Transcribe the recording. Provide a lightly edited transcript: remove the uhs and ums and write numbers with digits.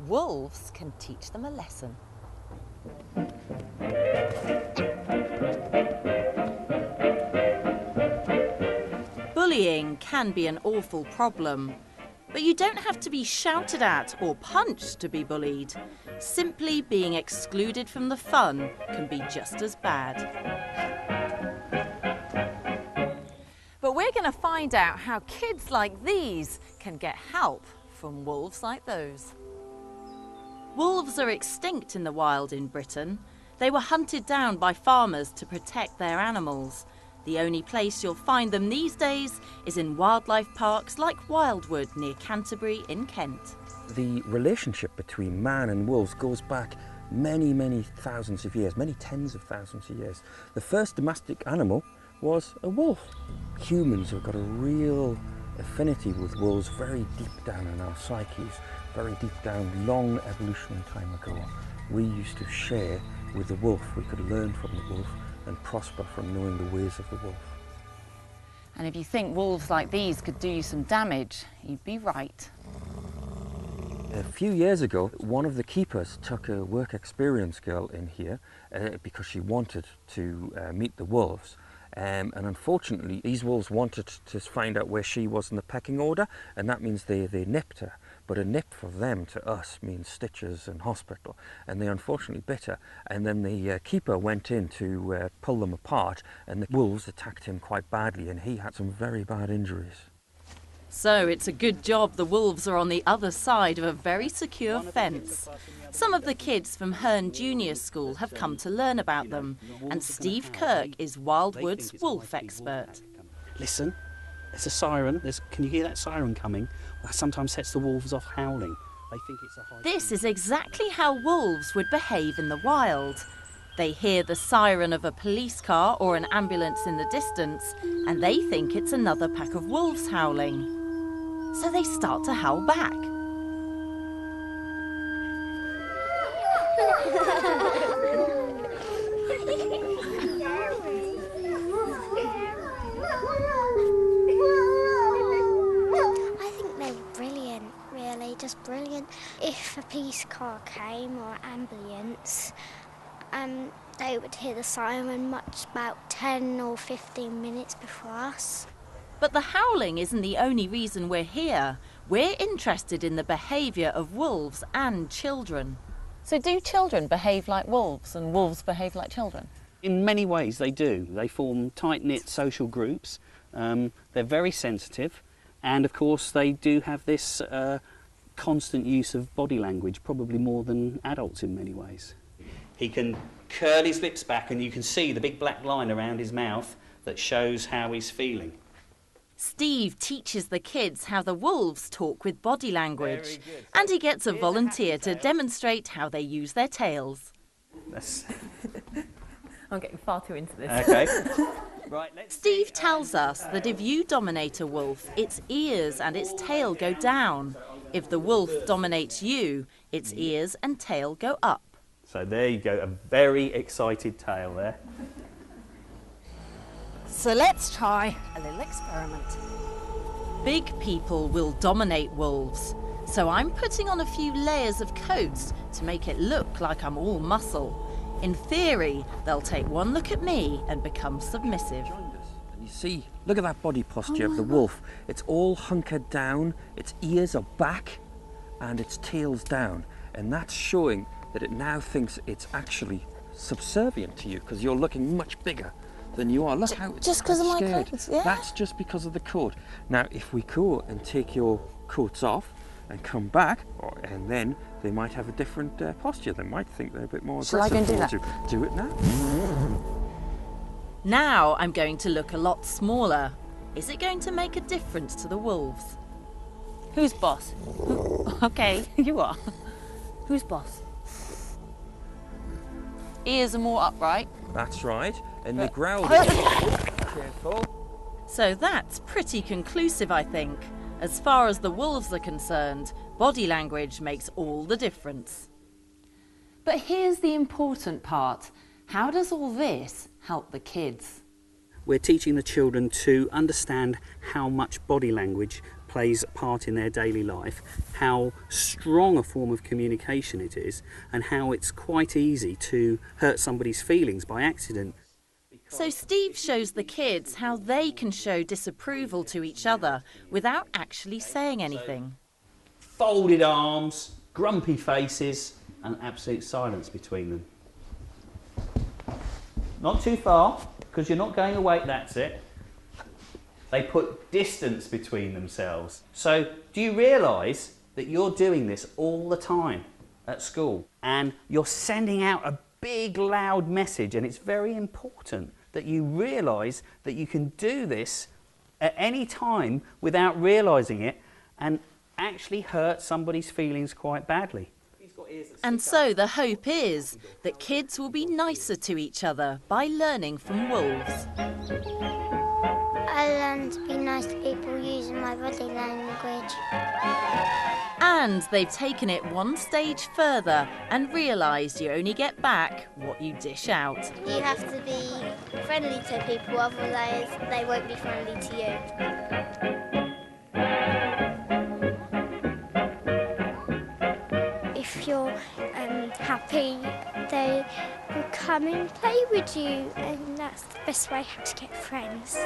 wolves can teach them a lesson. Bullying can be an awful problem, but you don't have to be shouted at or punched to be bullied. Simply being excluded from the fun can be just as bad. But we're going to find out how kids like these can get help from wolves like those. Wolves are extinct in the wild in Britain. They were hunted down by farmers to protect their animals. The only place you'll find them these days is in wildlife parks like Wildwood near Canterbury in Kent. The relationship between man and wolves goes back many, many thousands of years, many tens of thousands of years. The first domestic animal was a wolf. Humans have got a real affinity with wolves very deep down in our psyches, very deep down, long evolutionary time ago. We used to share with the wolf. We could learn from the wolf and prosper from knowing the ways of the wolf. And if you think wolves like these could do you some damage, you'd be right. A few years ago, one of the keepers took a work experience girl in here because she wanted to meet the wolves. And unfortunately, these wolves wanted to find out where she was in the pecking order, and that means they nipped her. But a nip for them, to us, means stitches and hospital, and they unfortunately bit her. And then the keeper went in to pull them apart, and the wolves attacked him quite badly, and he had some very bad injuries. So it's a good job the wolves are on the other side of a very secure fence. Some of the kids from Herne Junior School have come to learn about them, and Steve Kirk is Wildwood's wolf expert. Listen, there's a siren. Can you hear that siren coming? That sometimes sets the wolves off howling. They think it's a high... This is exactly how wolves would behave in the wild. They hear the siren of a police car or an ambulance in the distance, and they think it's another pack of wolves howling. So they start to howl back. I think they were brilliant, really, just brilliant. If a police car came or ambulance, they would hear the siren about 10 or 15 minutes before us. But the howling isn't the only reason we're here. We're interested in the behaviour of wolves and children. So do children behave like wolves and wolves behave like children? In many ways they do. They form tight-knit social groups. They're very sensitive, and of course they do have this constant use of body language, probably more than adults in many ways. He can curl his lips back and you can see the big black line around his mouth that shows how he's feeling. Steve teaches the kids how the wolves talk with body language, and he gets a volunteer to demonstrate how they use their tails. I'm getting far too into this. Okay. Right, Steve tells us that if you dominate a wolf, its ears and its tail go down. If the wolf dominates you, its ears and tail go up. So there you go, a very excited tail there. So let's try a little experiment. Big people will dominate wolves, so I'm putting on a few layers of coats to make it look like I'm all muscle. In theory, they'll take one look at me and become submissive. You see, look at that body posture of the wolf. It's all hunkered down, its ears are back, and its tail's down. And that's showing that it now thinks it's actually subservient to you, because you're looking much bigger than you are. Look how it's just because of my scared. coats, yeah. That's just because of the coat. Now, if we go and take your coats off and come back, and then they might have a different posture. They might think they're a bit more aggressive. Shall I go and do towards that? you. Do it now. Now I'm going to look a lot smaller. Is it going to make a difference to the wolves? Who's boss? Okay, you are. Who's boss? Ears are more upright. That's right. And the growl. Careful. So that's pretty conclusive, I think. As far as the wolves are concerned, body language makes all the difference. But here's the important part. How does all this help the kids? We're teaching the children to understand how much body language plays a part in their daily life, how strong a form of communication it is, and how it's quite easy to hurt somebody's feelings by accident. So Steve shows the kids how they can show disapproval to each other without actually saying anything. Folded arms, grumpy faces, and absolute silence between them. Not too far, because you're not going away, that's it. They put distance between themselves. So do you realise that you're doing this all the time at school? And you're sending out a big loud message, and it's very important that you realise that you can do this at any time without realising it and actually hurt somebody's feelings quite badly. And so the hope is that kids will be nicer to each other by learning from wolves. I learned to be nice to people using my body language. And they've taken it one stage further and realised you only get back what you dish out. You have to be friendly to people, otherwise they won't be friendly to you. If you're happy, they will come and play with you, and that's the best way to get friends.